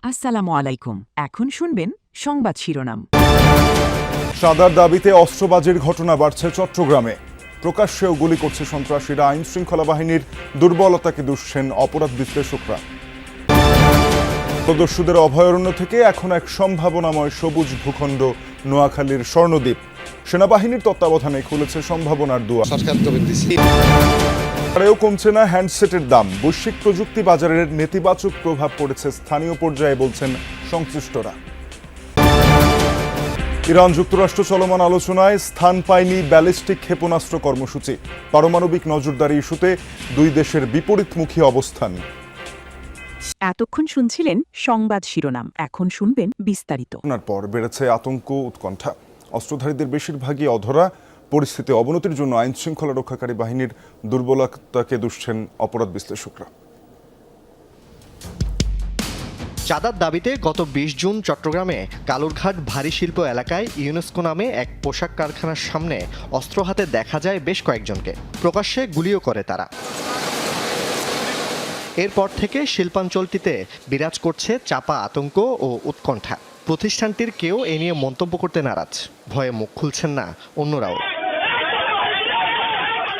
আসসালামু আলাইকুম। এখন শুনবেন সংবাদ শিরোনাম। সাদার দাবিতে অস্ত্রবাজির ঘটনা বাড়ছে চট্টগ্রামে। প্রকাশ্যেও গুলি করছে সন্ত্রাসীরা। আইন শৃঙ্খলা বাহিনীর দুর্বলতাকে দুষছেন অপরাধ বিশ্লেষকরা। দস্যুদের অভয়ারণ্য থেকে এখন এক সম্ভাবনাময় সবুজ ভূখণ্ড নোয়াখালীর স্বর্ণদ্বীপ। সেনাবাহিনীর তত্ত্বাবধানে খুলেছে সম্ভাবনার দুয়ার। আরেও কমছে না হ্যান্ডসেটের দাম। বৈশ্বিক প্রযুক্তি বাজারের নেতিবাচক প্রভাব পড়েছে স্থানীয় পর্যায়ে, বলছেন সংশ্লিষ্টরা। ইরান যুক্তরাষ্ট্র চলমান আলোচনায় স্থান পায়নি ব্যালিস্টিক ক্ষেপণাস্ত্র কর্মসূচি। পারমাণবিক নজরদারি ইস্যুতে দুই দেশের বিপরীতমুখী অবস্থান। এতক্ষণ শুনছিলেন সংবাদ শিরোনাম, এখন শুনবেন বিস্তারিত। পর বেড়েছে আতঙ্ক, উৎকণ্ঠা। অস্ত্রধারীদের বেশিরভাগই অধরা। পরিস্থিতি অবনতির জন্য আইন শৃঙ্খলা রক্ষাকারী বাহিনীর দুর্বলতাকে দুষছেন অপরাধ বিশ্লেষকরা। চাঁদার দাবিতে গত ২০ জুন চট্টগ্রামে কালুরঘাট ভারী শিল্প এলাকায় ইউনেস্কো নামে এক পোশাক কারখানার সামনে অস্ত্র হাতে দেখা যায় বেশ কয়েকজনকে। প্রকাশ্যে গুলিও করে তারা। এরপর থেকে শিল্পাঞ্চলটিতে বিরাজ করছে চাপা আতঙ্ক ও উৎকণ্ঠা। প্রতিষ্ঠানটির কেউ এ নিয়ে মন্তব্য করতে নারাজ। ভয়ে মুখ খুলছেন না অন্যরাও।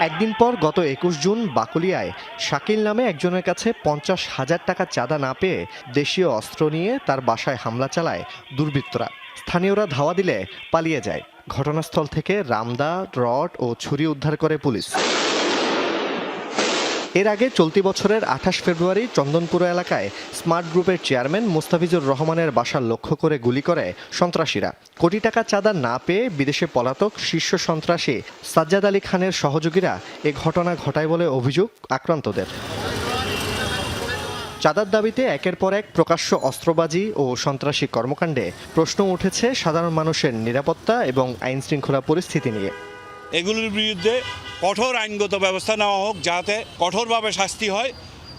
একদিন পর গত ২১ জুন বাকুলিয়ায় শাকিল নামে একজনের কাছে ৫০,০০০ টাকা চাঁদা না পেয়ে দেশীয় অস্ত্র নিয়ে তার বাসায় হামলা চালায় দুর্বৃত্তরা। স্থানীয়রা ধাওয়া দিলে পালিয়ে যায়। ঘটনাস্থল থেকে রামদা, রড ও ছুরি উদ্ধার করে পুলিশ। এর আগে চলতি বছরের ২৮ ফেব্রুয়ারি চন্দনপুর এলাকায় স্মার্ট গ্রুপের চেয়ারম্যান মুস্তাফিজুর রহমানের বাসা লক্ষ্য করে গুলি করে সন্ত্রাসীরা। কোটি টাকা চাঁদা না পেয়ে বিদেশে পলাতক শীর্ষ সন্ত্রাসী সাজ্জাদ আলী খানের সহযোগীরা এ ঘটনা ঘটায় বলে অভিযোগ আক্রান্তদের। চাঁদার দাবিতে একের পর এক প্রকাশ্য অস্ত্রবাজি ও সন্ত্রাসী কর্মকাণ্ডে প্রশ্ন উঠেছে সাধারণ মানুষের নিরাপত্তা এবং আইন শৃঙ্খলা পরিস্থিতি নিয়ে। এগুলোর বিরুদ্ধে কঠোর আইনগত ব্যবস্থা নেওয়া হোক, যাতে কঠোরভাবে শাস্তি হয়,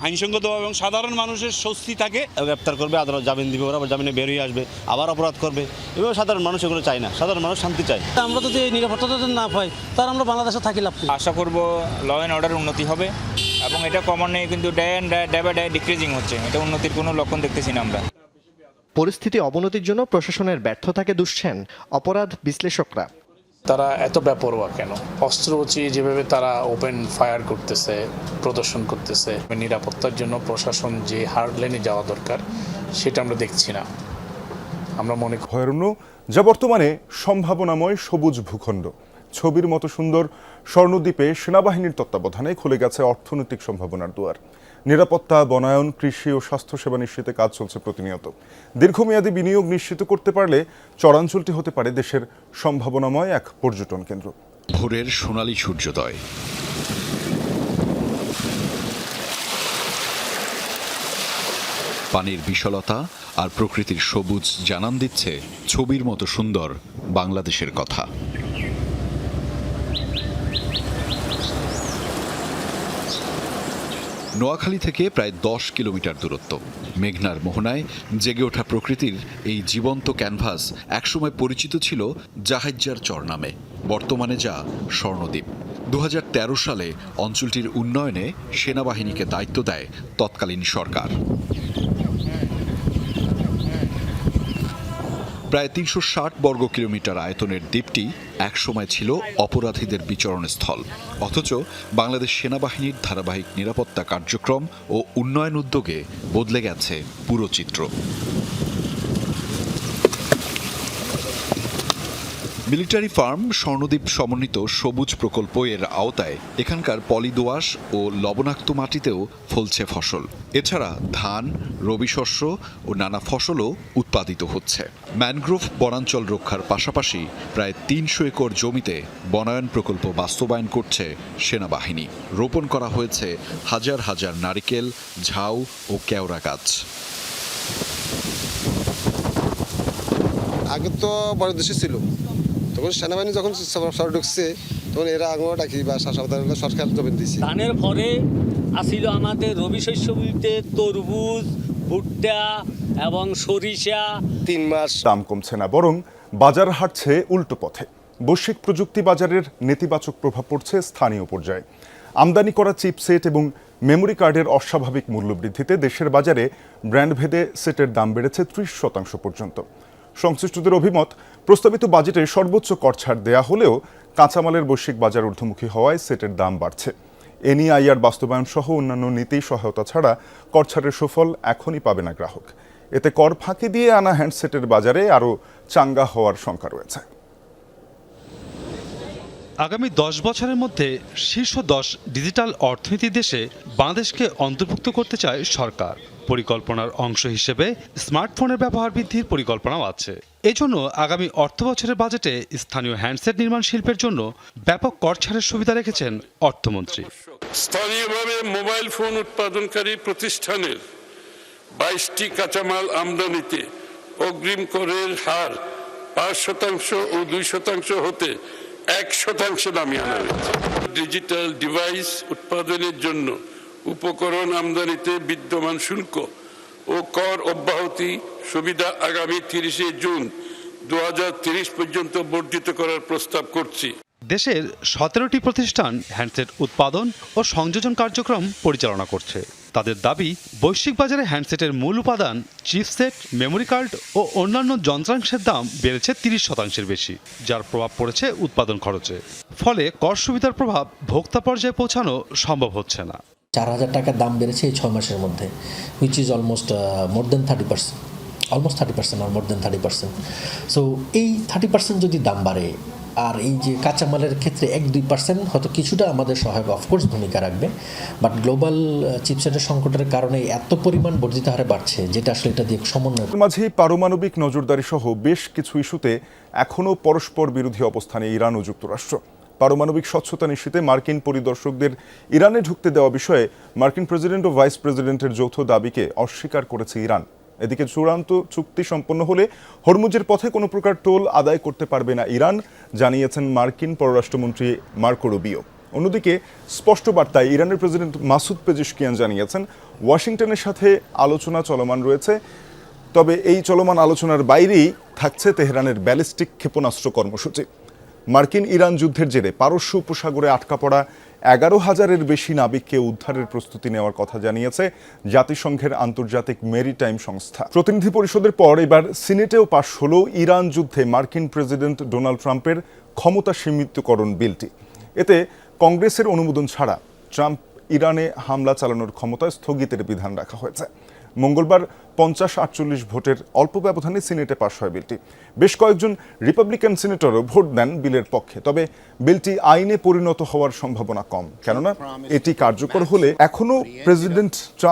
আইনসঙ্গত এবং সাধারণ মানুষের স্বস্তি থাকে। গ্রেপ্তার করবে, আদালত জামিন দিবে, ওরা জামিনে বেরিয়ে আসবে, আবার অপরাধ করবে। এভাবে সাধারণ মানুষ এগুলো চায় না। সাধারণ মানুষ শান্তি চায়। আমরা যদি এই নিরাপত্তা না পাই, তার আমরা বাংলাদেশে থাকি লাভ। আশা করব ল অ্যান্ড অর্ডার উন্নতি হবে এবং এটা ক্রমান্বয়ে কিন্তু ডে বাই ডে ডিক্রিজিং হচ্ছে। এটা উন্নতির কোনো লক্ষণ দেখতেছি না আমরা। পরিস্থিতি অবনতির জন্য প্রশাসনের ব্যর্থতাকে দুষছেন অপরাধ বিশ্লেষকরা। তারা এত বেপরোয়া কেন? অস্ত্রবাজি যেভাবে তারা ওপেন ফায়ার করতেছে, প্রদর্শন করতেছে, নিরাপত্তার জন্য প্রশাসন যে হার্ড লাইনে যাওয়া দরকার সেটা আমরা দেখছি না। আমরা মনে করি অভয়ারণ্য যা বর্তমানে সম্ভাবনাময় সবুজ ভূখণ্ড। ছবির মতো সুন্দর স্বর্ণদ্বীপে সেনাবাহিনীর তত্ত্বাবধানে খুলে গেছে অর্থনৈতিক সম্ভাবনার দুয়ার। নিরাপত্তা, বনায়ন, কৃষি ও স্বাস্থ্যসেবা নিশ্চিতে কাজ চলছে প্রতিনিয়ত। দীর্ঘমেয়াদী বিনিয়োগ নিশ্চিত করতে পারলে চরাঞ্চলটি হতে পারে দেশের সম্ভাবনাময় এক পর্যটন কেন্দ্র। ভোরের সোনালী সূর্যোদয়, পানির বিশালতা আর প্রকৃতির সবুজ জানান দিচ্ছে ছবির মতো সুন্দর বাংলাদেশের কথা। নোয়াখালী থেকে প্রায় ১০ কিলোমিটার দূরত্ব। মেঘনার মোহনায় জেগে ওঠা প্রকৃতির এই জীবন্ত ক্যানভাস একসময় পরিচিত ছিল জাহাইজ্জার চর নামে, বর্তমানে যা স্বর্ণদ্বীপ। ২০১৩ সালে অঞ্চলটির উন্নয়নে সেনাবাহিনীকে দায়িত্ব দেয় তৎকালীন সরকার। প্রায় ৩৬০ বর্গ কিলোমিটার আয়তনের দ্বীপটি একসময় ছিল অপরাধীদের বিচরণস্থল। অথচ বাংলাদেশ সেনাবাহিনীর ধারাবাহিক নিরাপত্তা কার্যক্রম ও উন্নয়ন উদ্যোগে বদলে গেছে পুরো চিত্র। মিলিটারি ফার্ম স্বর্ণদ্বীপ সমন্বিত সবুজ প্রকল্প এর আওতায় এখানকার পলিদোআঁশ ও লবণাক্ত মাটিতেও ফলছে ফসল। এছাড়া ধান, রবি শস্য ও নানা ফসলও উৎপাদিত হচ্ছে। ম্যানগ্রোভ বনাঞ্চল রক্ষার পাশাপাশি প্রায় ৩০০ একর জমিতে বনায়ন প্রকল্প বাস্তবায়ন করছে সেনাবাহিনী। রোপণ করা হয়েছে হাজার হাজার নারিকেল, ঝাউ ও কেওড়া গাছ। আগে তো বড় দেশে ছিল, তখন সেনাবাহিনী যখন সর ঢুকছে তখন এরা আগুন ডাকি বা সরকার জমিন দিচ্ছে। ধানের পরে আসিল আমাদের রবি শস্য বলতে তরমুজ, ভুট্টা এবং সরিষা। ৩ মাস দাম কমছে না, বরং বাজার হাঁটছে উল্টো পথে। বৈশ্বিক প্রযুক্তি বাজারের নেতিবাচক প্রভাব পড়ছে স্থানীয় পর্যায়ে। আমদানি করা চিপসেট এবং মেমোরি কার্ডের অস্বাভাবিক মূল্যবৃদ্ধিতে দেশের বাজারে ব্র্যান্ডভেদে সেটের দাম বেড়েছে 30% পর্যন্ত। সংশ্লিষ্টদের অভিমত, প্রস্তাবিত বাজেটে সর্বোচ্চ কর ছাড় দেয়া হলেও কাঁচামালের বৈশ্বিক বাজার ঊর্ধ্বমুখী হওয়ায় সেটের দাম বাড়ছে। এনইআইআর বাস্তবায়ন সহ অন্যান্য নীতি সহায়তা ছাড়া কর ছাড়ের সুফল এখনই পাবে না গ্রাহক। এতে কর ফাঁকি দিয়ে আনা হ্যান্ডসেটের বাজারে আরও চাঙ্গা হওয়ার শঙ্কা রয়েছে। আগামী 10 বছরের মধ্যে শীর্ষ 10 ডিজিটাল অর্থনীতি দেশে বাংলাদেশকে অন্তর্ভুক্ত করতে চায় সরকার। পরিকল্পনার অংশ হিসেবে স্মার্টফোনের ব্যবহার বৃদ্ধির পরিকল্পনাও আছে। এজন্য আগামী অর্থবছরের বাজেটে স্থানীয় হ্যান্ডসেট নির্মাণ শিল্পের জন্য ব্যাপক কর ছাড়ের সুবিধা রেখেছেন অর্থমন্ত্রী। স্থানীয়ভাবে মোবাইল ফোন উৎপাদনকারী প্রতিষ্ঠানের 22টি কাঁচামাল আমদানিতে অগ্রিম করের হার 5% ও 2% হতে 1% নামিয়ে আনা হয়েছে। ডিজিটাল ডিভাইস উৎপাদনের জন্য উপকরণ আমদানিতে বিদ্যমান শুল্ক ও কর অব্যাহতি সুবিধা আগামী 30 জুন 2030 পর্যন্ত বর্ধিত করার প্রস্তাব করছি। দেশের 17টি প্রতিষ্ঠান হ্যান্ডসেট উৎপাদন ও সংযোজন কার্যক্রম পরিচালনা করছে। তাদের দাবি, বৈশ্বিক বাজারে হ্যান্ডসেটের মূল উপাদান চিপসেট, মেমোরি কার্ড ও অন্যান্য যন্ত্রাংশের দাম বেড়েছে 30% বেশি, যার প্রভাব পড়েছে উৎপাদন খরচে। ফলে কর সুবিধার প্রভাব ভোক্তা পর্যায়ে পৌঁছানো সম্ভব হচ্ছে না। 4,000 টাকার দাম বেড়েছে এই 6 মাসের মধ্যে, which is almost more than 30%, almost 30% আর মোর দেন 30%। সো এই 30% যদি দাম বাড়ে, আর এই যে কাঁচামালের ক্ষেত্রে 1-2% হয়তো কিছুটা আমাদের সহায়ক অফকোর্স ভূমিকা রাখবে, বাট গ্লোবাল চিপসেটের সংকটের কারণে এত পরিমাণ বর্ধিত হারে বাড়ছে, যেটা আসলে এটা দিয়ে সমন্বয়। মাঝেই পারমাণবিক নজরদারি সহ বেশ কিছু ইস্যুতে এখনও পরস্পর বিরোধী অবস্থানে ইরান ও যুক্তরাষ্ট্র। পারমাণবিক স্বচ্ছতা নিশ্চিতে মার্কিন পরিদর্শকদের ইরানে ঢুকতে দেওয়া বিষয়ে মার্কিন প্রেসিডেন্ট ও ভাইস প্রেসিডেন্টের যৌথ দাবিকে অস্বীকার করেছে ইরান। এদিকে চূড়ান্ত চুক্তি সম্পন্ন হলে হরমুজের পথে কোনো প্রকার টোল আদায় করতে পারবে না ইরান, জানিয়েছেন মার্কিন পররাষ্ট্রমন্ত্রী মার্কো রুবিও। অন্যদিকে স্পষ্ট বার্তায় ইরানের প্রেসিডেন্ট মাসুদ পেজেশকিয়ান জানিয়েছেন, ওয়াশিংটনের সাথে আলোচনা চলমান রয়েছে, তবে এই চলমান আলোচনার বাইরেই থাকছে তেহরানের ব্যালিস্টিক ক্ষেপণাস্ত্র কর্মসূচি। মার্কিন ইরান যুদ্ধের জেরে পারস্য উপসাগরে আটকা পড়া 11,000-এর বেশি নাবিককে উদ্ধারের প্রস্তুতি নেওয়ার কথা জানিয়েছে জাতিসংঘের আন্তর্জাতিক মেরিটাইম সংস্থা। প্রতিনিধি পরিষদের পর এবার সিনেটেও পাশ হলো ইরান যুদ্ধে মার্কিন প্রেসিডেন্ট ডোনাল্ড ট্রাম্পের ক্ষমতা সীমিতকরণ বিলটি। এতে কংগ্রেসের অনুমোদন ছাড়া ট্রাম্প ইরানে হামলা চালানোর ক্ষমতা স্থগিতের বিধান রাখা হয়েছে। মঙ্গলবার 50-48 ভোটের অল্প ব্যবধানে সিনেটে পাশ হয় বিলটি। বেশ কয়েকজন রিপাবলিকান সিনেটরও ভোট দেন বিলের পক্ষে, তবে বিলটি আইনে পরিণত হওয়ার সম্ভাবনা কম, কেননা এটি কার্যকর হলে এখনও প্রেসিডেন্ট ট্রাম্প